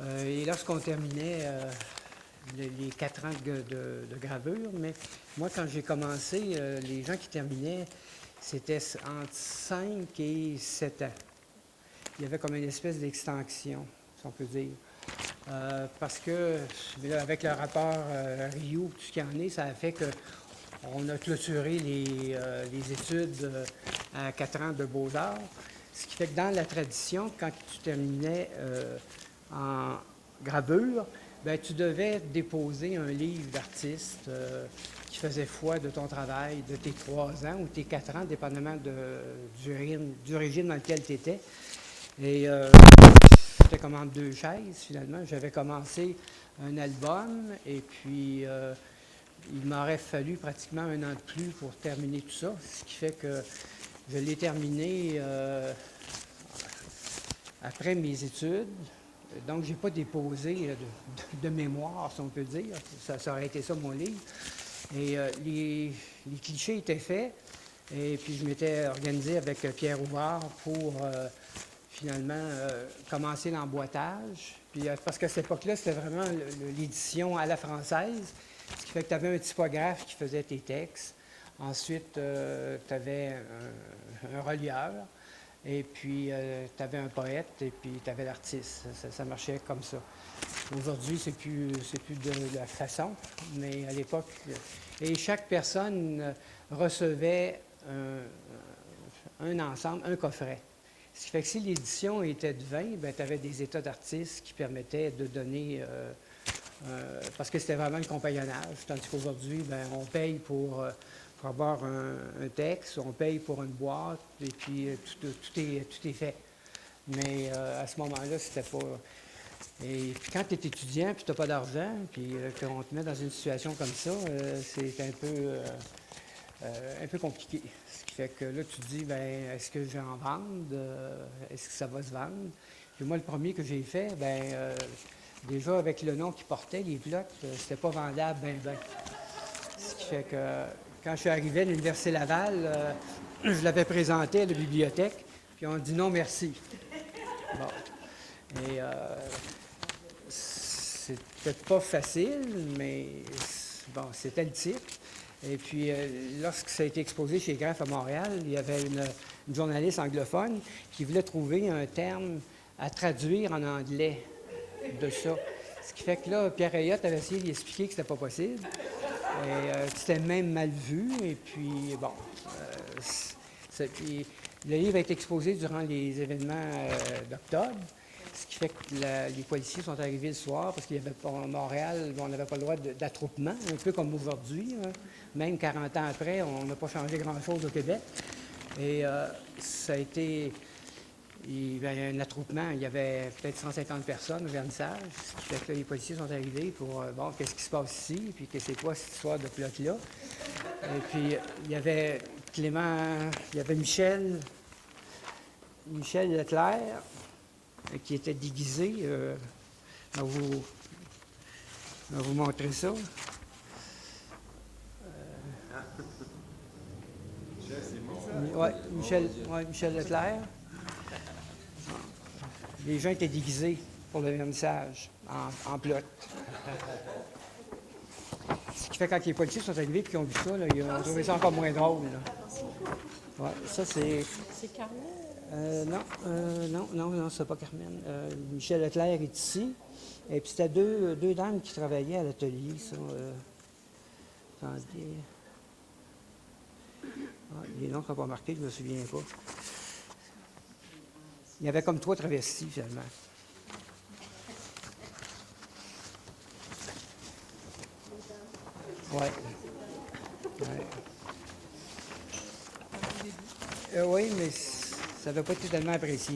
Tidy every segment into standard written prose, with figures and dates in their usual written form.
Et lorsqu'on terminait les 4 ans de gravure, mais moi, quand j'ai commencé, les gens qui terminaient, c'était entre 5 et 7 ans. Il y avait comme une espèce d'extension, si on peut dire. Parce que, là, avec le rapport Rio, tout ce qu'il y en est, ça a fait qu'on a clôturé les études à 4 ans de beaux-arts. Ce qui fait que dans la tradition, quand tu terminais en gravure, ben, tu devais déposer un livre d'artiste qui faisait foi de ton travail, de tes 3 ans ou tes 4 ans, dépendamment du régime dans lequel tu étais. Et j'étais comme entre deux chaises, finalement. J'avais commencé un album et puis il m'aurait fallu pratiquement 1 an de plus pour terminer tout ça, ce qui fait que je l'ai terminé après mes études. Donc, je n'ai pas déposé de mémoire, si on peut dire. Ça aurait été ça, mon livre. Et les clichés étaient faits. Et puis, je m'étais organisé avec Pierre Ouvard pour finalement commencer l'emboîtage. Puis, parce qu'à cette époque-là, c'était vraiment l'édition à la française, ce qui fait que tu avais un typographe qui faisait tes textes. Ensuite, tu avais un relieur. Et puis, tu avais un poète et puis tu avais l'artiste. Ça marchait comme ça. Aujourd'hui, c'est plus de la façon, mais à l'époque, et chaque personne recevait un ensemble, un coffret. Ce qui fait que si l'édition était de 20, ben, tu avais des états d'artistes qui permettaient de donner, parce que c'était vraiment le compagnonnage, tandis qu'aujourd'hui, ben, on paye pour avoir un texte, on paye pour une boîte, et puis tout est fait. Mais à ce moment-là, c'était pas... Et puis quand tu es étudiant, puis tu n'as pas d'argent, puis qu'on te met dans une situation comme ça, c'est un peu compliqué. Ce qui fait que là, tu te dis, ben est-ce que je vais en vendre? Est-ce que ça va se vendre? Puis moi, le premier que j'ai fait, ben déjà avec le nom qu'il portait, les plots, c'était pas vendable, ben. Ce qui fait que quand je suis arrivé à l'Université Laval, je l'avais présenté à la bibliothèque, puis on dit non, merci. Bon. Et c'était pas facile, mais bon, c'était le titre. Et puis, lorsque ça a été exposé chez Graph à Montréal, il y avait une journaliste anglophone qui voulait trouver un terme à traduire en anglais de ça. Ce qui fait que là, Pierre Elliott avait essayé d'expliquer que c'était pas possible. Et c'était même mal vu. Et puis, bon, puis, le livre a été exposé durant les événements d'octobre. Ce qui fait que les policiers sont arrivés le soir parce qu'il y avait pas, à Montréal, on n'avait pas le droit d'attroupement, un peu comme aujourd'hui. Hein. Même 40 ans après, on n'a pas changé grand-chose au Québec. Et ça a été... Il y avait un attroupement, il y avait peut-être 150 personnes au vernissage. Ce qui fait que là, les policiers sont arrivés pour, bon, qu'est-ce qui se passe ici, puis que c'est quoi cette histoire de plot-là. Et puis, il y avait Clément, il y avait Michel Leclerc, qui était déguisé. Je vais vous montrer ça. Oui, Michel Leclerc. Les gens étaient déguisés pour le vernissage en plot. Ce qui fait que quand les policiers sont arrivés et qu'ils ont vu ça, là, ils ont trouvé ça encore moins drôle. Ouais, ça, c'est... C'est Carmen? Non, c'est pas Carmen. Michel Leclerc est ici. Et puis c'était deux dames qui travaillaient à l'atelier, ça. Attendez. Les noms ne sont pas marqués, je ne me souviens pas. Il y avait comme 3 travestis, finalement. Oui. Oui, mais ça n'avait pas été tellement apprécié.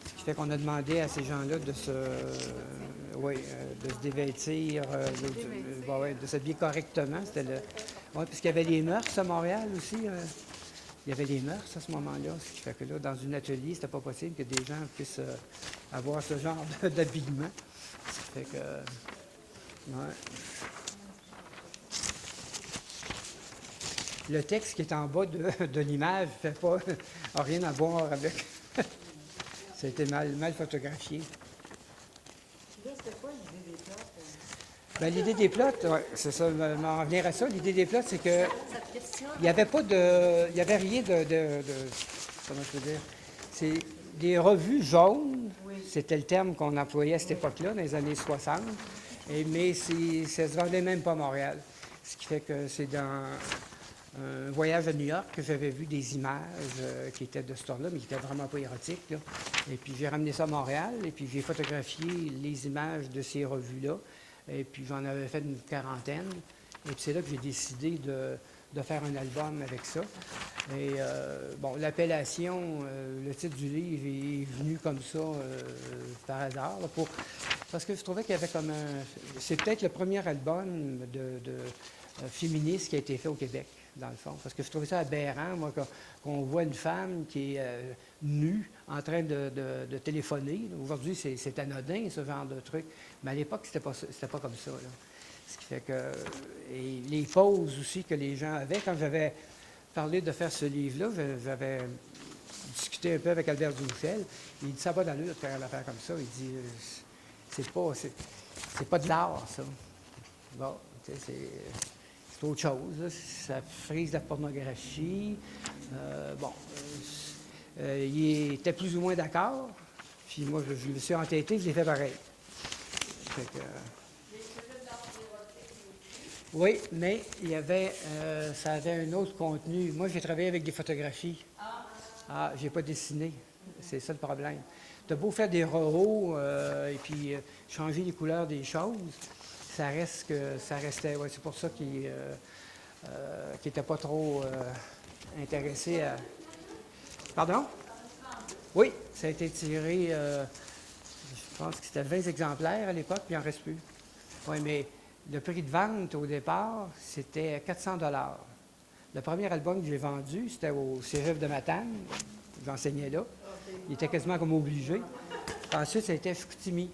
Ce qui fait qu'on a demandé à ces gens-là de se dévêtir, de s'habiller correctement. C'était parce qu'il y avait les mœurs à Montréal aussi. Il y avait les mœurs à ce moment-là. Ce qui fait que là, dans un atelier, c'était pas possible que des gens puissent avoir ce genre d'habillement. Ce qui fait que... Ouais. Le texte qui est en bas de l'image n'a rien à voir avec... Ça a été mal photographié. là, c'était quoi l'idée des plots? Ben, l'idée des plots, ouais, c'est ça, m'en revenir à ça. L'idée des plots, c'est que Ça te questionne? il n'y avait pas de. Il n'y avait rien comment je peux dire? C'est des revues jaunes, c'était le terme qu'on employait à cette époque-là, dans les années 60. Mais ça se vendait même pas à Montréal. Ce qui fait que c'est dans un voyage à New York que j'avais vu des images qui étaient de ce temps-là, mais qui n'étaient vraiment pas érotiques, là. Et puis j'ai ramené ça à Montréal, et puis j'ai photographié les images de ces revues-là. Et puis j'en avais fait une quarantaine. Et puis c'est là que j'ai décidé de faire un album avec ça. Et bon, l'appellation, le titre du livre est venu comme ça par hasard. Là, parce que je trouvais qu'il y avait comme un... C'est peut-être le premier album de féministe qui a été fait au Québec, dans le fond. Parce que je trouvais ça aberrant, moi, qu'on voit une femme qui est nue, en train de téléphoner. Aujourd'hui, c'est anodin, ce genre de truc. Mais à l'époque, c'était pas comme ça, là. Ce qui fait que... Et les pauses aussi que les gens avaient. Quand j'avais parlé de faire ce livre-là, j'avais discuté un peu avec Albert Duchel. Il dit, ça va d'allure de faire une affaire comme ça. Il dit, c'est pas de l'art, ça. Bon, tu sais, c'est autre chose, là. Ça frise la pornographie. Il était plus ou moins d'accord. Puis moi, je me suis entêté, je l'ai fait pareil. Fait que, oui, mais il y avait, ça avait un autre contenu. Moi, j'ai travaillé avec des photographies. Ah, j'ai pas dessiné. C'est ça le problème. Tu as beau faire des roraux et puis changer les couleurs des choses, ça reste que ça restait. Ouais, c'est pour ça qu'il n'était pas trop intéressé à. Pardon? Oui, ça a été tiré, je pense que c'était 20 exemplaires à l'époque, puis il n'en reste plus. Oui, mais le prix de vente au départ, c'était 400 $. Le premier album que j'ai vendu, c'était au Cégep de Matane. J'enseignais là. Il était quasiment comme obligé. Ensuite, ça a été à Chicoutimi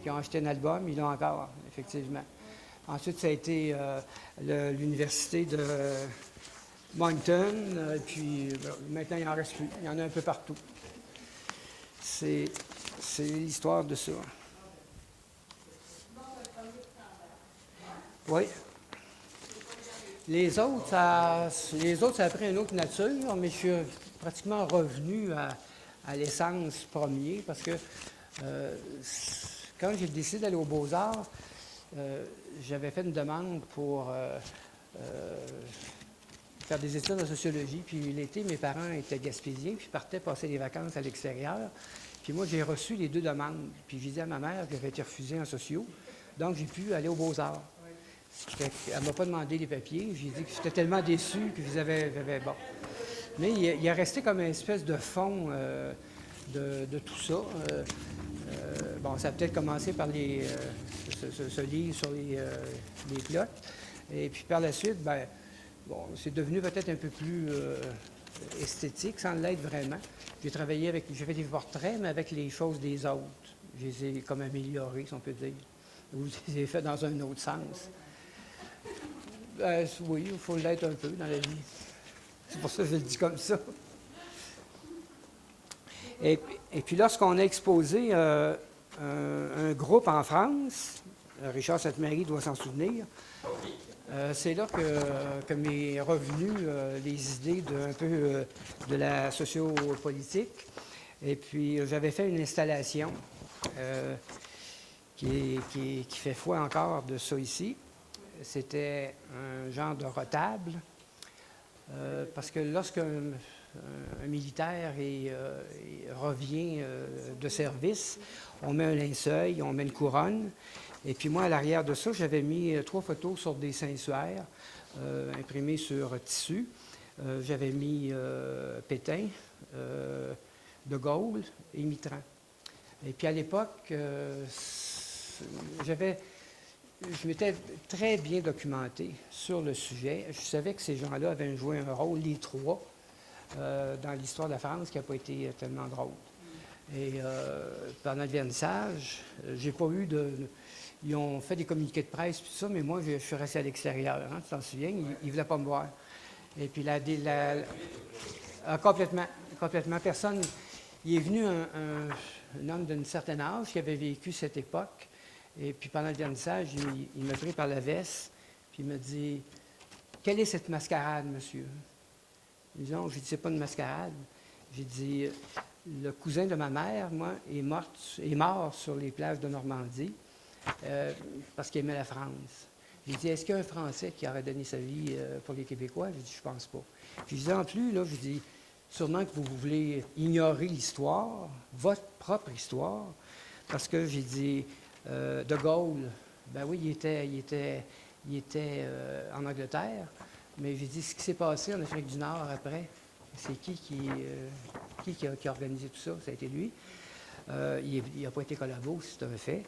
qui ont acheté un album. Ils l'ont encore, effectivement. Ensuite, ça a été l'université de Moncton. Puis maintenant, il n'en reste plus. Il y en a un peu partout. C'est l'histoire de ça. Oui. Les autres, ça a pris une autre nature, mais je suis pratiquement revenu à l'essence premier parce que quand j'ai décidé d'aller aux Beaux-Arts, j'avais fait une demande pour faire des études en sociologie. Puis l'été, mes parents étaient gaspésiens, puis je partais passer les vacances à l'extérieur. Puis moi, j'ai reçu les deux demandes. Puis j'ai dit à ma mère que j'avais été refusée en sociaux. Donc, j'ai pu aller aux Beaux-Arts. Elle ne m'a pas demandé les papiers. J'ai dit que j'étais tellement déçu que j'avais bon. Mais il est resté comme une espèce de fond de tout ça. Bon, ça a peut-être commencé par ce livre sur les plots. Et puis par la suite, ben, bon, c'est devenu peut-être un peu plus esthétique, sans l'être vraiment. J'ai fait des portraits, mais avec les choses des autres. Je les ai comme améliorés, si on peut dire. Ou je les ai fait dans un autre sens. Oui, il faut l'être un peu dans la vie. C'est pour ça que je le dis comme ça. Et puis lorsqu'on a exposé un groupe en France, Richard Sainte-Marie doit s'en souvenir, c'est là que m'est revenu les idées un peu de la sociopolitique. Et puis j'avais fait une installation qui fait foi encore de ça ici. C'était un genre de retable, parce que lorsqu'un militaire revient de service, on met un linceul, on met une couronne. Et puis moi, à l'arrière de ça, j'avais mis 3 photos sur des sensuaires imprimées sur tissu. J'avais mis Pétain, De Gaulle et Mitterrand. Et puis à l'époque, je m'étais très bien documenté sur le sujet. Je savais que ces gens-là avaient joué un rôle, les trois, dans l'histoire de la France qui n'a pas été tellement drôle. Et pendant le vernissage, j'ai pas eu de... Ils ont fait des communiqués de presse, tout ça, mais moi, je suis resté à l'extérieur. Hein, tu t'en souviens? Ils ne voulaient pas me voir. Et puis, complètement. Personne... Il est venu un homme d'un certain âge qui avait vécu cette époque. Et puis pendant le vernissage, il m'a pris par la veste, puis il m'a dit « Quelle est cette mascarade, monsieur? » J'ai dit « Non, j'ai dit, c'est pas une mascarade. » J'ai dit « Le cousin de ma mère, moi, est mort sur les plages de Normandie parce qu'il aimait la France. » J'ai dit « Est-ce qu'il y a un Français qui aurait donné sa vie pour les Québécois? » J'ai dit « Je pense pas. » Puis je dis en plus, là, je dis sûrement que vous voulez ignorer l'histoire, votre propre histoire, parce que j'ai dit De Gaulle, ben oui, il était en Angleterre, mais j'ai dit ce qui s'est passé en Afrique du Nord après, c'est qui a organisé tout ça? Ça a été lui. Il n'a pas été collabo, c'est un fait.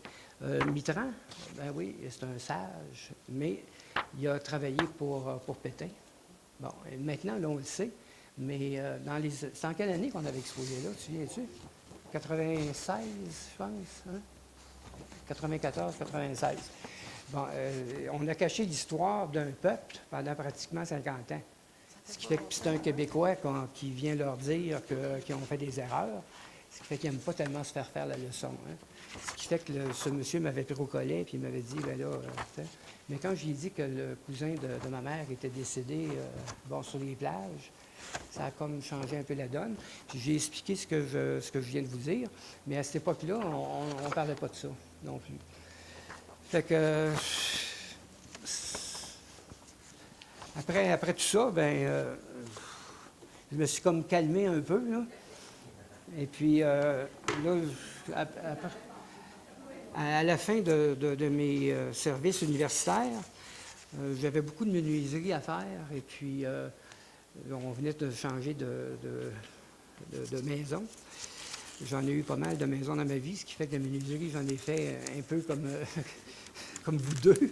Mitterrand, ben oui, c'est un sage, mais il a travaillé pour Pétain. Bon, et maintenant, là, on le sait, mais c'est en quelle année qu'on avait exposé là, tu viens-tu? 96, je pense, hein? 94, 96. Bon, on a caché l'histoire d'un peuple pendant pratiquement 50 ans. Ce qui fait que c'est un Québécois qui vient leur dire qu'ils ont fait des erreurs, ce qui fait qu'ils n'aiment pas tellement se faire la leçon. Hein. Ce qui fait que ce monsieur m'avait pris au collet et il m'avait dit, ben là, mais quand je lui ai dit que le cousin de ma mère était décédé sur les plages, ça a comme changé un peu la donne. J'ai expliqué ce que je viens de vous dire, mais à cette époque-là, on ne parlait pas de ça non plus. Fait que après tout ça, je me suis comme calmé un peu, là. Et puis là, à la fin de mes services universitaires, j'avais beaucoup de menuiserie à faire. Et puis, on venait de changer de maison. J'en ai eu pas mal de maisons dans ma vie, ce qui fait que la menuiserie, j'en ai fait un peu comme, comme vous deux.